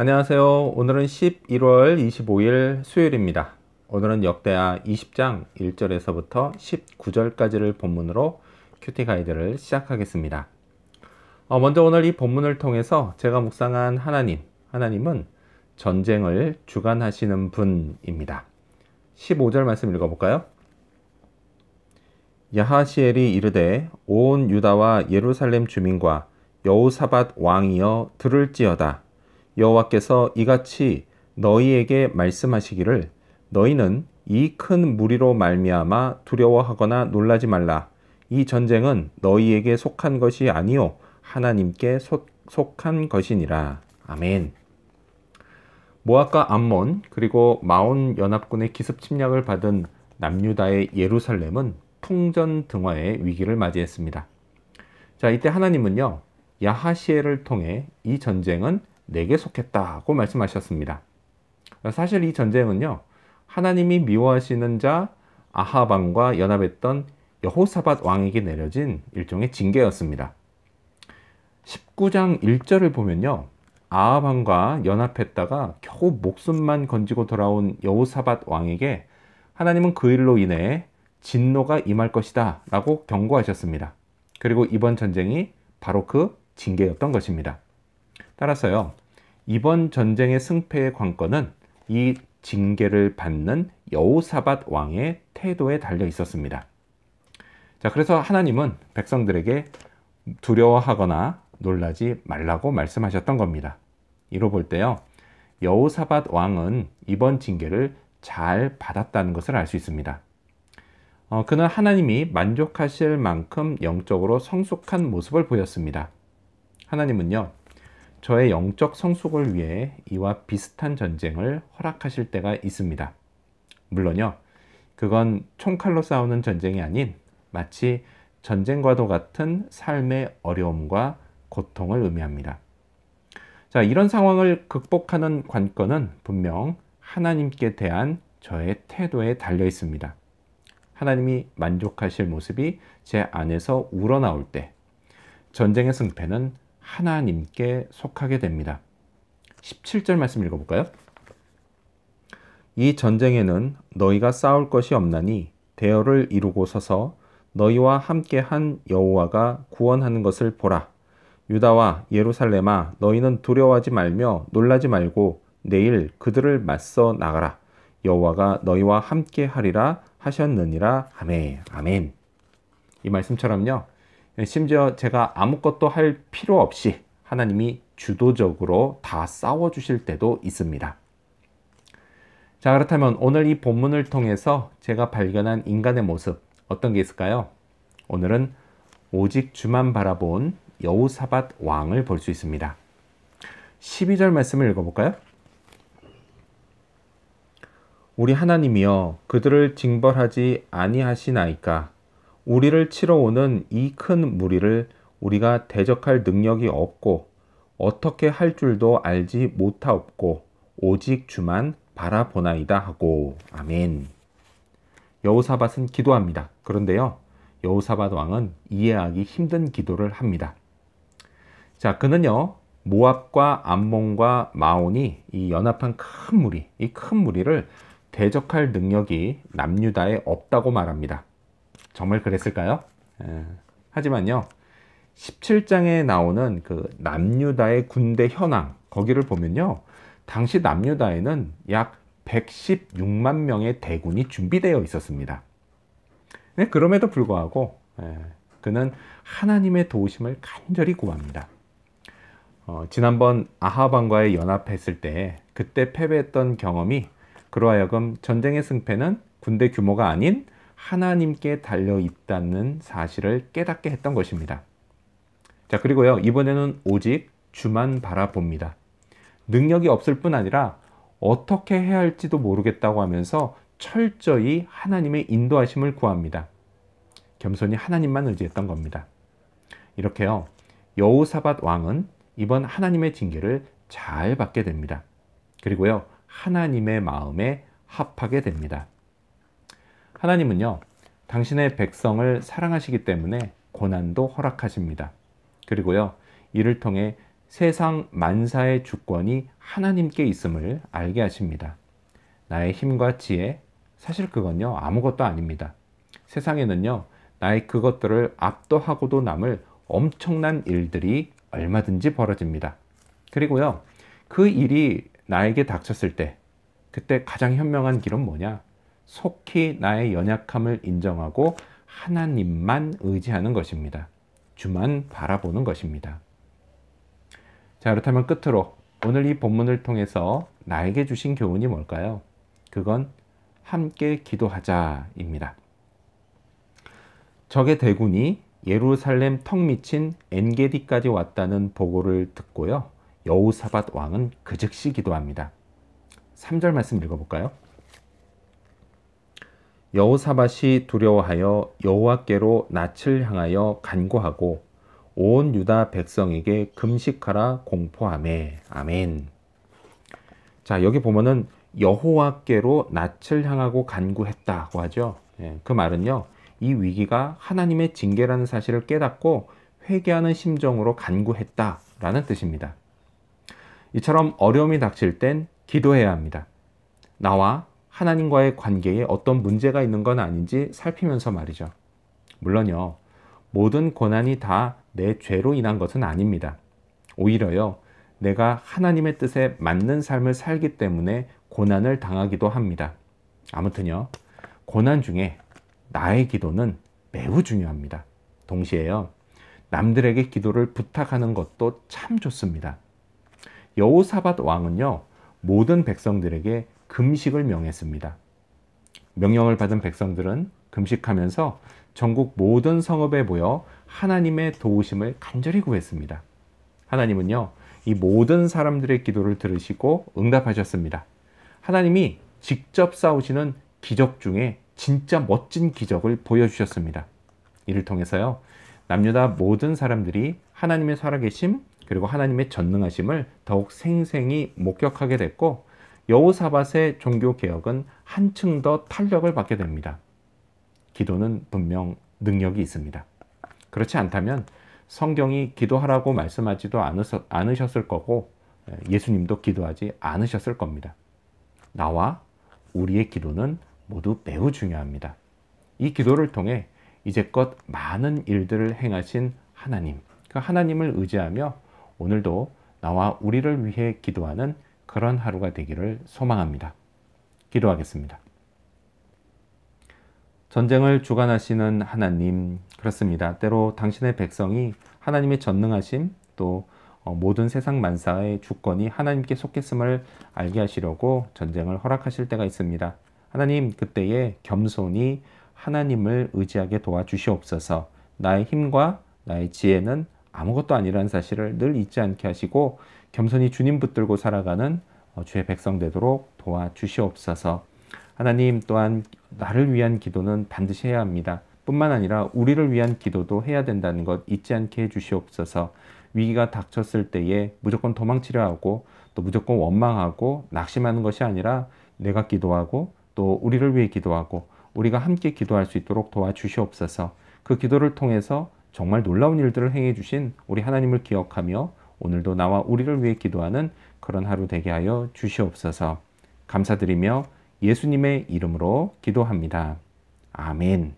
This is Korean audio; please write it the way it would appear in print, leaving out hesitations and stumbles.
안녕하세요. 오늘은 11월 25일 수요일입니다. 오늘은 역대하 20장 1절에서부터 19절까지를 본문으로 큐티 가이드를 시작하겠습니다. 먼저 오늘 이 본문을 통해서 제가 묵상한 하나님은 전쟁을 주관하시는 분입니다. 15절 말씀 읽어볼까요? 야하시엘이 이르되 온 유다와 예루살렘 주민과 여호사밧 왕이여 들을지어다. 여호와께서 이같이 너희에게 말씀하시기를 너희는 이 큰 무리로 말미암아 두려워하거나 놀라지 말라. 이 전쟁은 너희에게 속한 것이 아니요 하나님께 속한 것이니라. 아멘. 모압과 암몬 그리고 마온 연합군의 기습 침략을 받은 남유다의 예루살렘은 풍전등화의 위기를 맞이했습니다. 자, 이때 하나님은요 야하시엘을 통해 이 전쟁은 내게 속했다고 말씀하셨습니다. 사실 이 전쟁은요 하나님이 미워하시는 자 아합 왕과 연합했던 여호사밧 왕에게 내려진 일종의 징계였습니다. 19장 1절을 보면요 아합 왕과 연합했다가 겨우 목숨만 건지고 돌아온 여호사밧 왕에게 하나님은 그 일로 인해 진노가 임할 것이다 라고 경고하셨습니다. 그리고 이번 전쟁이 바로 그 징계였던 것입니다. 따라서요 이번 전쟁의 승패의 관건은 이 징계를 받는 여호사밧 왕의 태도에 달려 있었습니다. 자, 그래서 하나님은 백성들에게 두려워하거나 놀라지 말라고 말씀하셨던 겁니다. 이로 볼 때요 여호사밧 왕은 이번 징계를 잘 받았다는 것을 알 수 있습니다. 그는 하나님이 만족하실 만큼 영적으로 성숙한 모습을 보였습니다. 하나님은요 저의 영적 성숙을 위해 이와 비슷한 전쟁을 허락하실 때가 있습니다. 물론요 그건 총칼로 싸우는 전쟁이 아닌 마치 전쟁과도 같은 삶의 어려움과 고통을 의미합니다. 자, 이런 상황을 극복하는 관건은 분명 하나님께 대한 저의 태도에 달려 있습니다. 하나님이 만족하실 모습이 제 안에서 우러나올 때 전쟁의 승패는 하나님께 속하게 됩니다. 17절 말씀 읽어볼까요? 이 전쟁에는 너희가 싸울 것이 없나니 대열을 이루고 서서 너희와 함께한 여호와가 구원하는 것을 보라. 유다와 예루살렘아 너희는 두려워하지 말며 놀라지 말고 내일 그들을 맞서 나가라. 여호와가 너희와 함께하리라 하셨느니라. 아멘. 아멘. 이 말씀처럼요 심지어 제가 아무것도 할 필요 없이 하나님이 주도적으로 다 싸워주실 때도 있습니다. 자, 그렇다면 오늘 이 본문을 통해서 제가 발견한 인간의 모습 어떤 게 있을까요? 오늘은 오직 주만 바라본 여호사밧 왕을 볼 수 있습니다. 12절 말씀을 읽어볼까요? 우리 하나님이여 그들을 징벌하지 아니하시나이까 우리를 치러 오는 이 큰 무리를 우리가 대적할 능력이 없고 어떻게 할 줄도 알지 못하옵고 오직 주만 바라보나이다 하고. 아멘. 여호사밧은 기도합니다. 그런데요 여호사밧 왕은 이해하기 힘든 기도를 합니다. 자, 그는요 모압과 암몬과 마온이 이 연합한 큰 무리, 이 큰 무리를 대적할 능력이 남유다에 없다고 말합니다. 정말 그랬을까요? 하지만요 17장에 나오는 그 남유다의 군대 현황 거기를 보면요 당시 남유다에는 약 116만 명의 대군이 준비되어 있었습니다. 그럼에도 불구하고 그는 하나님의 도우심을 간절히 구합니다. 지난번 아합 왕과의 연합했을 때 그때 패배했던 경험이 그로 하여금 전쟁의 승패는 군대 규모가 아닌 하나님께 달려 있다는 사실을 깨닫게 했던 것입니다. 자, 그리고요 이번에는 오직 주만 바라봅니다. 능력이 없을 뿐 아니라 어떻게 해야 할지도 모르겠다고 하면서 철저히 하나님의 인도하심을 구합니다. 겸손히 하나님만 의지했던 겁니다. 이렇게요 여호사밧 왕은 이번 하나님의 징계를 잘 받게 됩니다. 그리고요 하나님의 마음에 합하게 됩니다. 하나님은요 당신의 백성을 사랑하시기 때문에 고난도 허락하십니다. 그리고요 이를 통해 세상 만사의 주권이 하나님께 있음을 알게 하십니다. 나의 힘과 지혜, 사실 그건요, 아무것도 아닙니다. 세상에는요, 나의 그것들을 압도하고도 남을 엄청난 일들이 얼마든지 벌어집니다. 그리고요, 그 일이 나에게 닥쳤을 때, 그때 가장 현명한 길은 뭐냐? 속히 나의 연약함을 인정하고 하나님만 의지하는 것입니다. 주만 바라보는 것입니다. 자, 그렇다면 끝으로 오늘 이 본문을 통해서 나에게 주신 교훈이 뭘까요? 그건 함께 기도하자입니다. 적의 대군이 예루살렘 턱 밑인 엔게디까지 왔다는 보고를 듣고요, 여호사밧 왕은 그 즉시 기도합니다. 3절 말씀 읽어볼까요? 여호사밧이 두려워하여 여호와께로 낯을 향하여 간구하고 온 유다 백성에게 금식하라 공포하매. 아멘. 자, 여기 보면은 여호와께로 낯을 향하고 간구했다고 하죠. 그 말은요, 이 위기가 하나님의 징계라는 사실을 깨닫고 회개하는 심정으로 간구했다라는 뜻입니다. 이처럼 어려움이 닥칠 땐 기도해야 합니다. 나와 하나님과의 관계에 어떤 문제가 있는 건 아닌지 살피면서 말이죠. 물론요, 모든 고난이 다 내 죄로 인한 것은 아닙니다. 오히려요, 내가 하나님의 뜻에 맞는 삶을 살기 때문에 고난을 당하기도 합니다. 아무튼요, 고난 중에 나의 기도는 매우 중요합니다. 동시에요, 남들에게 기도를 부탁하는 것도 참 좋습니다. 여호사밧 왕은요, 모든 백성들에게 금식을 명했습니다. 명령을 받은 백성들은 금식하면서 전국 모든 성읍에 모여 하나님의 도우심을 간절히 구했습니다. 하나님은요, 이 모든 사람들의 기도를 들으시고 응답하셨습니다. 하나님이 직접 싸우시는 기적 중에 진짜 멋진 기적을 보여주셨습니다. 이를 통해서요, 남유다 모든 사람들이 하나님의 살아계심 그리고 하나님의 전능하심을 더욱 생생히 목격하게 됐고, 여호사밧의 종교개혁은 한층 더 탄력을 받게 됩니다. 기도는 분명 능력이 있습니다. 그렇지 않다면 성경이 기도하라고 말씀하지도 않으셨을 거고, 예수님도 기도하지 않으셨을 겁니다. 나와 우리의 기도는 모두 매우 중요합니다. 이 기도를 통해 이제껏 많은 일들을 행하신 하나님, 그 하나님을 의지하며 오늘도 나와 우리를 위해 기도하는 그런 하루가 되기를 소망합니다. 기도하겠습니다. 전쟁을 주관하시는 하나님, 그렇습니다. 때로 당신의 백성이 하나님의 전능하심, 또 모든 세상 만사의 주권이 하나님께 속했음을 알게 하시려고 전쟁을 허락하실 때가 있습니다. 하나님, 그때에 겸손히 하나님을 의지하게 도와주시옵소서. 나의 힘과 나의 지혜는 아무것도 아니라는 사실을 늘 잊지 않게 하시고 겸손히 주님 붙들고 살아가는 주의 백성 되도록 도와주시옵소서. 하나님, 또한 나를 위한 기도는 반드시 해야 합니다. 뿐만 아니라 우리를 위한 기도도 해야 된다는 것 잊지 않게 해주시옵소서. 위기가 닥쳤을 때에 무조건 도망치려 하고 또 무조건 원망하고 낙심하는 것이 아니라 내가 기도하고 또 우리를 위해 기도하고 우리가 함께 기도할 수 있도록 도와주시옵소서. 그 기도를 통해서 정말 놀라운 일들을 행해 주신 우리 하나님을 기억하며 오늘도 나와 우리를 위해 기도하는 그런 하루 되게 하여 주시옵소서. 감사드리며 예수님의 이름으로 기도합니다. 아멘.